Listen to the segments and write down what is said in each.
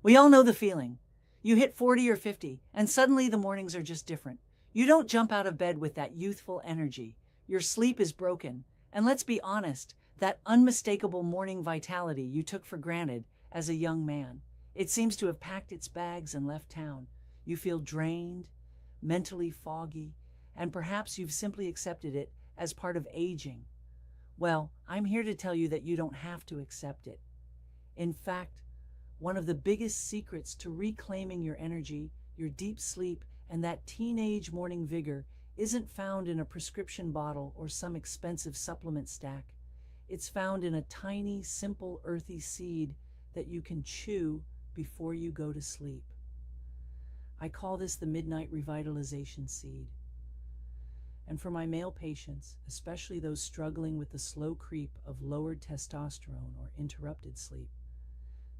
We all know the feeling. You hit 40 or 50, and suddenly the mornings are just different. You don't jump out of bed with that youthful energy. Your sleep is broken. And let's be honest, that unmistakable morning vitality you took for granted as a young man, it seems to have packed its bags and left town. You feel drained, mentally foggy, and perhaps you've simply accepted it as part of aging. Well, I'm here to tell you that you don't have to accept it. In fact, one of the biggest secrets to reclaiming your energy, your deep sleep, and that teenage morning vigor isn't found in a prescription bottle or some expensive supplement stack. It's found in a tiny, simple, earthy seed that you can chew before you go to sleep. I call this the midnight revitalization seed. And for my male patients, especially those struggling with the slow creep of lowered testosterone or interrupted sleep,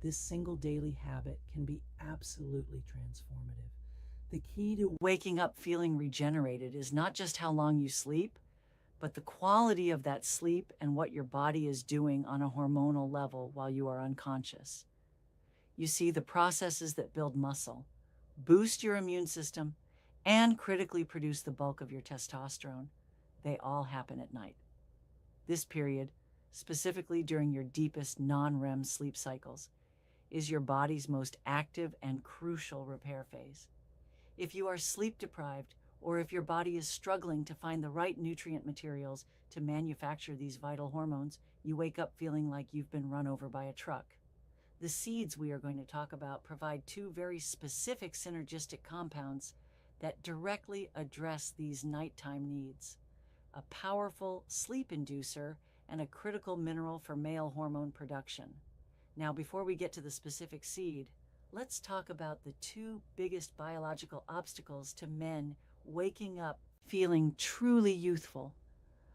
this single daily habit can be absolutely transformative. The key to waking up feeling regenerated is not just how long you sleep, but the quality of that sleep and what your body is doing on a hormonal level while you are unconscious. You see, the processes that build muscle, boost your immune system, and critically produce the bulk of your testosterone, they all happen at night. This period, specifically during your deepest non-REM sleep cycles, is your body's most active and crucial repair phase. If you are sleep deprived, or if your body is struggling to find the right nutrient materials to manufacture these vital hormones, you wake up feeling like you've been run over by a truck. The seeds we are going to talk about provide two very specific synergistic compounds that directly address these nighttime needs: a powerful sleep inducer and a critical mineral for male hormone production. Now, before we get to the specific seed, let's talk about the two biggest biological obstacles to men waking up feeling truly youthful.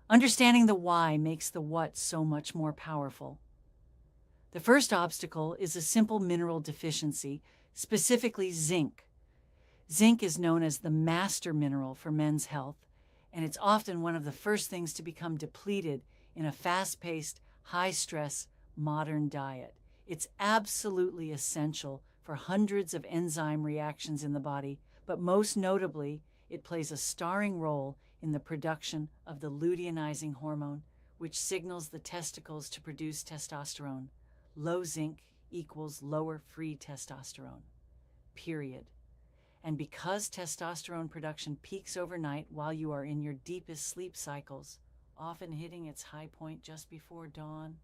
Understanding the why makes the what so much more powerful. The first obstacle is a simple mineral deficiency, specifically zinc. Zinc is known as the master mineral for men's health, and it's often one of the first things to become depleted in a fast-paced, high-stress, modern diet. It's absolutely essential for hundreds of enzyme reactions in the body, but most notably, it plays a starring role in the production of the luteinizing hormone, which signals the testicles to produce testosterone. Low zinc equals lower free testosterone, period. And because testosterone production peaks overnight while you are in your deepest sleep cycles, often hitting its high point just before dawn,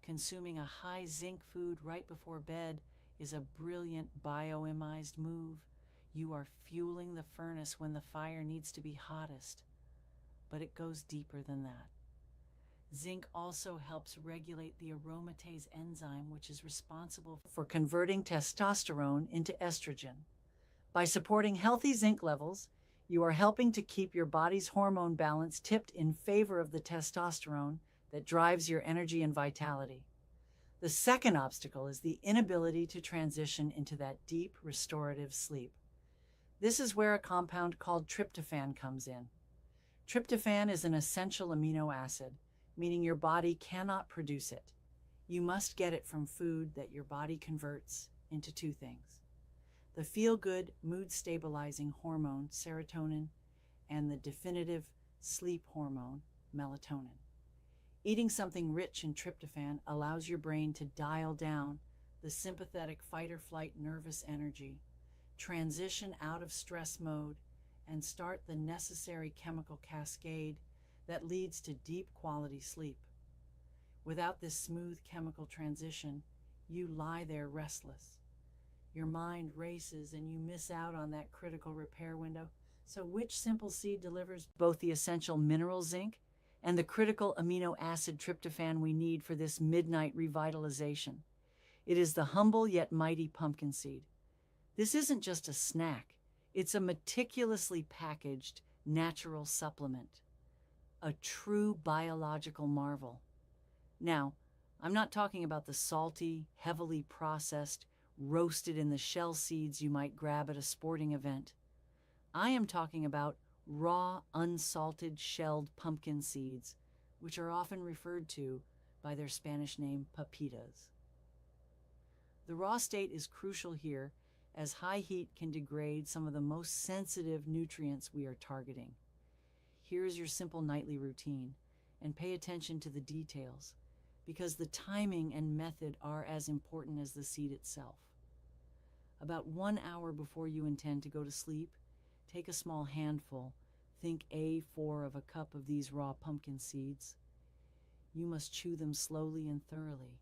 consuming a high zinc food right before bed is a brilliant bioimized move. You are fueling the furnace when the fire needs to be hottest. But it goes deeper than that. Zinc also helps regulate the aromatase enzyme, which is responsible for converting testosterone into estrogen. By supporting healthy zinc levels, you are helping to keep your body's hormone balance tipped in favor of the testosterone that drives your energy and vitality. The second obstacle is the inability to transition into that deep, restorative sleep. This is where a compound called tryptophan comes in. Tryptophan is an essential amino acid, meaning your body cannot produce it. You must get it from food that your body converts into two things: the feel-good, mood-stabilizing hormone, serotonin, and the definitive sleep hormone, melatonin. Eating something rich in tryptophan allows your brain to dial down the sympathetic fight-or-flight nervous energy, transition out of stress mode, and start the necessary chemical cascade that leads to deep quality sleep. Without this smooth chemical transition, you lie there restless. Your mind races and you miss out on that critical repair window. So which simple seed delivers both the essential mineral zinc and the critical amino acid tryptophan we need for this midnight revitalization? It is the humble yet mighty pumpkin seed. This isn't just a snack. It's a meticulously packaged natural supplement, a true biological marvel. Now, I'm not talking about the salty, heavily processed, roasted in the shell seeds you might grab at a sporting event. I am talking about raw, unsalted, shelled pumpkin seeds, which are often referred to by their Spanish name, pepitas. The raw state is crucial here, as high heat can degrade some of the most sensitive nutrients we are targeting. Here's your simple nightly routine, and pay attention to the details, because the timing and method are as important as the seed itself. About 1 hour before you intend to go to sleep, take a small handful, think A4 of a cup of these raw pumpkin seeds. You must chew them slowly and thoroughly.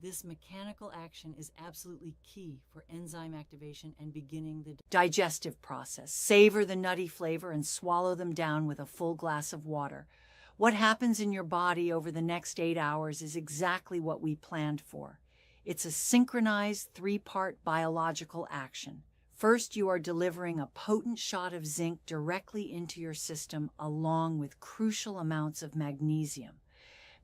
This mechanical action is absolutely key for enzyme activation and beginning the digestive process. Savor the nutty flavor and swallow them down with a full glass of water. What happens in your body over the next 8 hours is exactly what we planned for. It's a synchronized 3-part biological action. First, you are delivering a potent shot of zinc directly into your system along with crucial amounts of magnesium.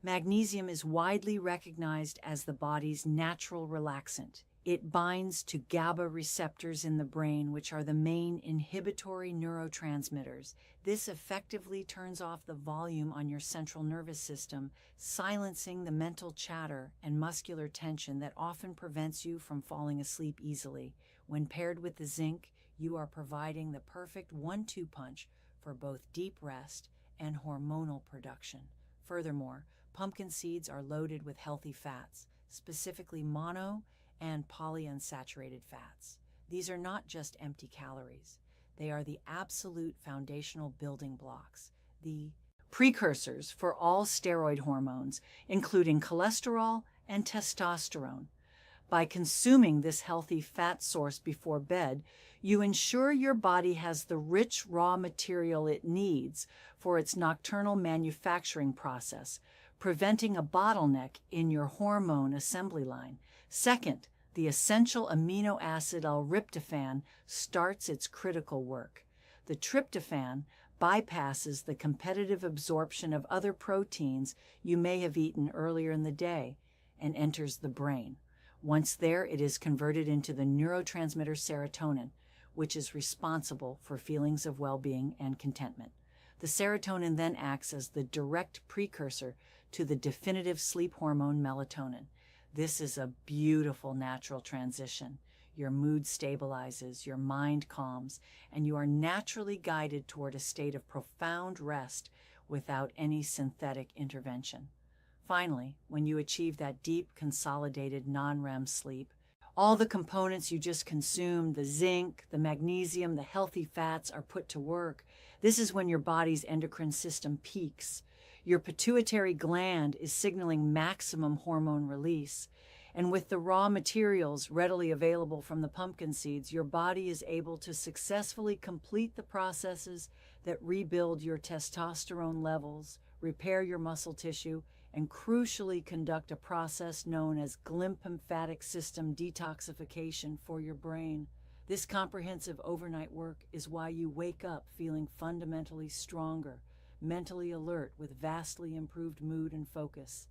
Magnesium is widely recognized as the body's natural relaxant. It binds to GABA receptors in the brain, which are the main inhibitory neurotransmitters. This effectively turns off the volume on your central nervous system, silencing the mental chatter and muscular tension that often prevents you from falling asleep easily. When paired with the zinc, you are providing the perfect 1-2 punch for both deep rest and hormonal production. Furthermore, pumpkin seeds are loaded with healthy fats, specifically mono and polyunsaturated fats. These are not just empty calories. They are the absolute foundational building blocks, the precursors for all steroid hormones, including cholesterol and testosterone. By consuming this healthy fat source before bed, you ensure your body has the rich raw material it needs for its nocturnal manufacturing process, preventing a bottleneck in your hormone assembly line. Second, the essential amino acid L-tryptophan starts its critical work. The tryptophan bypasses the competitive absorption of other proteins you may have eaten earlier in the day and enters the brain. Once there, it is converted into the neurotransmitter serotonin, which is responsible for feelings of well-being and contentment. The serotonin then acts as the direct precursor to the definitive sleep hormone melatonin. This is a beautiful natural transition. Your mood stabilizes, your mind calms, and you are naturally guided toward a state of profound rest without any synthetic intervention. Finally, when you achieve that deep, consolidated non-REM sleep, all the components you just consumed, the zinc, the magnesium, the healthy fats are put to work. This is when your body's endocrine system peaks. Your pituitary gland is signaling maximum hormone release. And with the raw materials readily available from the pumpkin seeds, your body is able to successfully complete the processes that rebuild your testosterone levels, repair your muscle tissue, and crucially conduct a process known as glymphatic system detoxification for your brain. This comprehensive overnight work is why you wake up feeling fundamentally stronger, mentally alert with vastly improved mood and focus.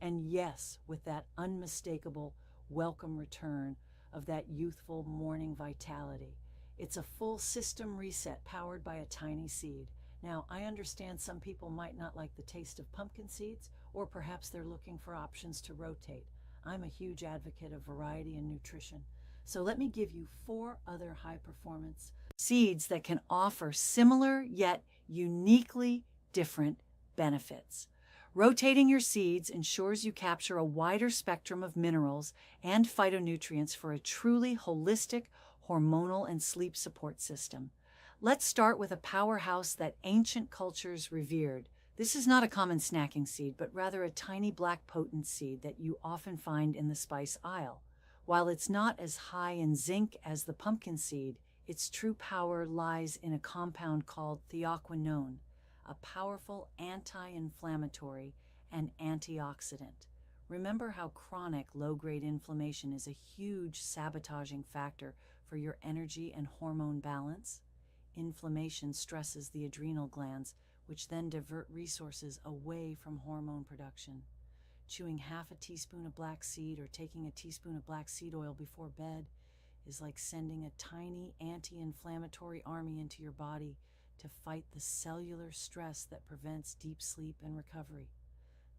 And yes, with that unmistakable welcome return of that youthful morning vitality. It's a full system reset powered by a tiny seed. Now, I understand some people might not like the taste of pumpkin seeds, or perhaps they're looking for options to rotate. I'm a huge advocate of variety and nutrition. So let me give you 4 other high-performance seeds that can offer similar yet uniquely different benefits. Rotating your seeds ensures you capture a wider spectrum of minerals and phytonutrients for a truly holistic hormonal and sleep support system. Let's start with a powerhouse that ancient cultures revered. This is not a common snacking seed, but rather a tiny black potent seed that you often find in the spice aisle. While it's not as high in zinc as the pumpkin seed, its true power lies in a compound called theoquinone, a powerful anti-inflammatory and antioxidant. Remember how chronic low-grade inflammation is a huge sabotaging factor for your energy and hormone balance? Inflammation stresses the adrenal glands, which then divert resources away from hormone production. Chewing half a teaspoon of black seed or taking a teaspoon of black seed oil before bed is like sending a tiny anti-inflammatory army into your body to fight the cellular stress that prevents deep sleep and recovery.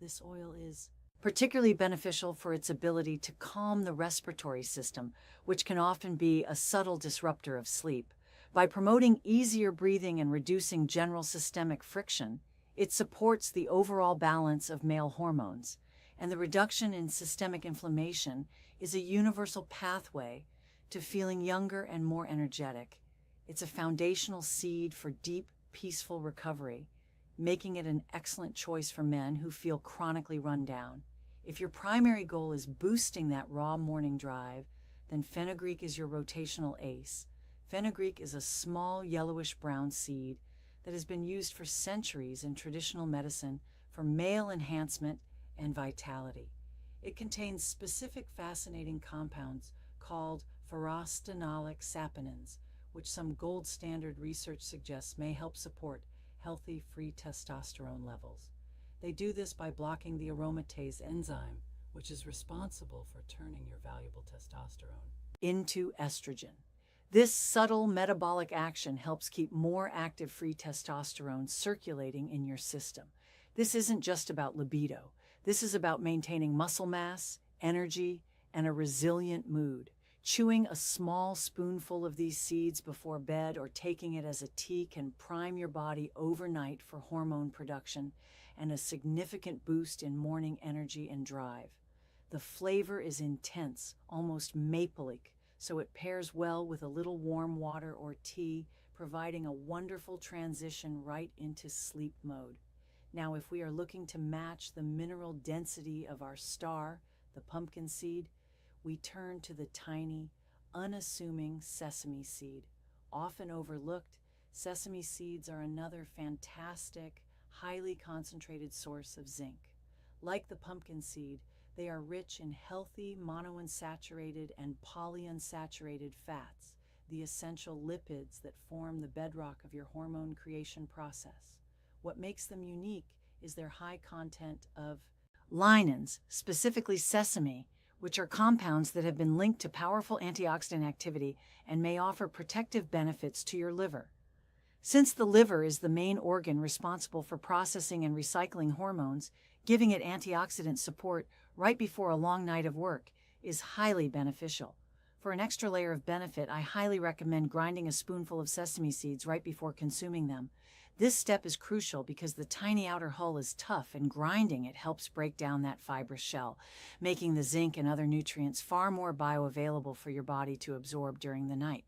This oil is particularly beneficial for its ability to calm the respiratory system, which can often be a subtle disruptor of sleep. By promoting easier breathing and reducing general systemic friction, it supports the overall balance of male hormones, and the reduction in systemic inflammation is a universal pathway to feeling younger and more energetic. It's a foundational seed for deep, peaceful recovery, making it an excellent choice for men who feel chronically run down. If your primary goal is boosting that raw morning drive, then fenugreek is your rotational ace. Fenugreek is a small yellowish-brown seed that has been used for centuries in traditional medicine for male enhancement and vitality. It contains specific fascinating compounds called pherostenolic saponins, which some gold standard research suggests may help support healthy free testosterone levels. They do this by blocking the aromatase enzyme, which is responsible for turning your valuable testosterone into estrogen. This subtle metabolic action helps keep more active free testosterone circulating in your system. This isn't just about libido. This is about maintaining muscle mass, energy, and a resilient mood. Chewing a small spoonful of these seeds before bed or taking it as a tea can prime your body overnight for hormone production and a significant boost in morning energy and drive. The flavor is intense, almost maple-like, so it pairs well with a little warm water or tea, providing a wonderful transition right into sleep mode. Now, if we are looking to match the mineral density of our star, the pumpkin seed, we turn to the tiny, unassuming sesame seed. Often overlooked, sesame seeds are another fantastic, highly concentrated source of zinc. Like the pumpkin seed, they are rich in healthy monounsaturated and polyunsaturated fats, the essential lipids that form the bedrock of your hormone creation process. What makes them unique is their high content of lignans, specifically sesame, which are compounds that have been linked to powerful antioxidant activity and may offer protective benefits to your liver. Since the liver is the main organ responsible for processing and recycling hormones, giving it antioxidant support right before a long night of work is highly beneficial. For an extra layer of benefit, I highly recommend grinding a spoonful of sesame seeds right before consuming them. This step is crucial because the tiny outer hull is tough, and grinding it helps break down that fibrous shell, making the zinc and other nutrients far more bioavailable for your body to absorb during the night.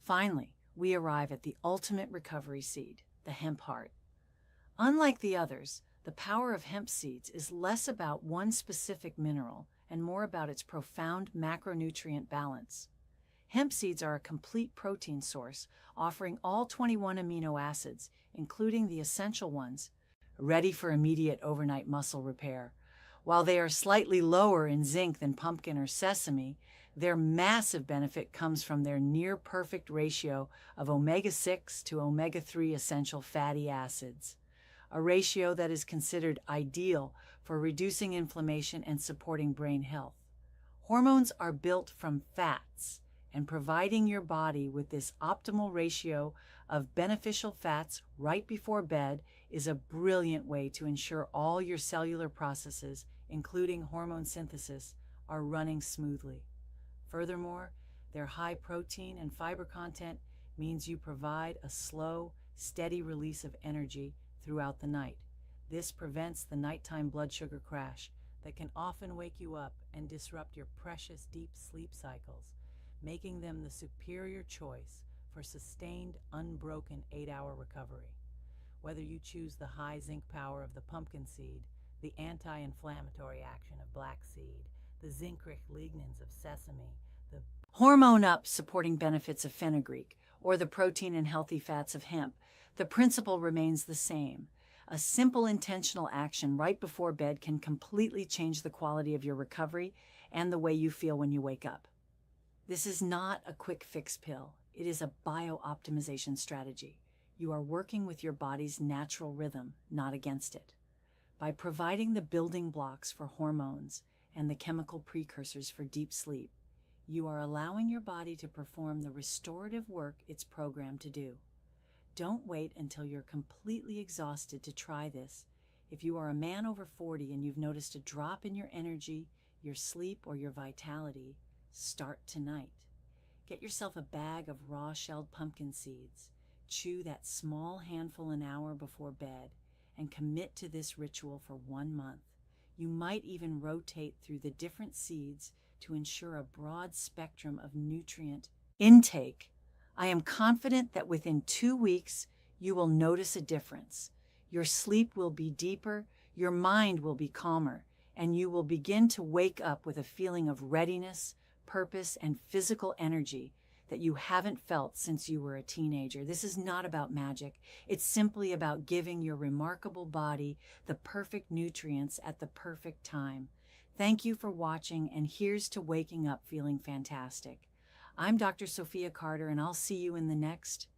Finally, we arrive at the ultimate recovery seed, the hemp heart. Unlike the others, the power of hemp seeds is less about one specific mineral and more about its profound macronutrient balance. Hemp seeds are a complete protein source, offering all 21 amino acids, including the essential ones, ready for immediate overnight muscle repair. While they are slightly lower in zinc than pumpkin or sesame, their massive benefit comes from their near-perfect ratio of omega-6 to omega-3 essential fatty acids, a ratio that is considered ideal for reducing inflammation and supporting brain health. Hormones are built from fats, and providing your body with this optimal ratio of beneficial fats right before bed is a brilliant way to ensure all your cellular processes, including hormone synthesis, are running smoothly. Furthermore, their high protein and fiber content means you provide a slow, steady release of energy throughout the night. This prevents the nighttime blood sugar crash that can often wake you up and disrupt your precious deep sleep cycles, making them the superior choice for sustained, unbroken 8-hour recovery. Whether you choose the high zinc power of the pumpkin seed, the anti-inflammatory action of black seed, the zinc-rich lignans of sesame, the hormone-up supporting benefits of fenugreek, or the protein and healthy fats of hemp, the principle remains the same. A simple intentional action right before bed can completely change the quality of your recovery and the way you feel when you wake up. This is not a quick fix pill. It is a bio-optimization strategy. You are working with your body's natural rhythm, not against it. By providing the building blocks for hormones and the chemical precursors for deep sleep, you are allowing your body to perform the restorative work it's programmed to do. Don't wait until you're completely exhausted to try this. If you are a man over 40 and you've noticed a drop in your energy, your sleep, or your vitality, start tonight. Get yourself a bag of raw shelled pumpkin seeds. Chew that small handful an hour before bed and commit to this ritual for 1 month. You might even rotate through the different seeds to ensure a broad spectrum of nutrient intake. I am confident that within 2 weeks, you will notice a difference. Your sleep will be deeper, your mind will be calmer, and you will begin to wake up with a feeling of readiness, purpose, and physical energy that you haven't felt since you were a teenager. This is not about magic. It's simply about giving your remarkable body the perfect nutrients at the perfect time. Thank you for watching, and here's to waking up feeling fantastic. I'm Dr. Sophia Carter, and I'll see you in the next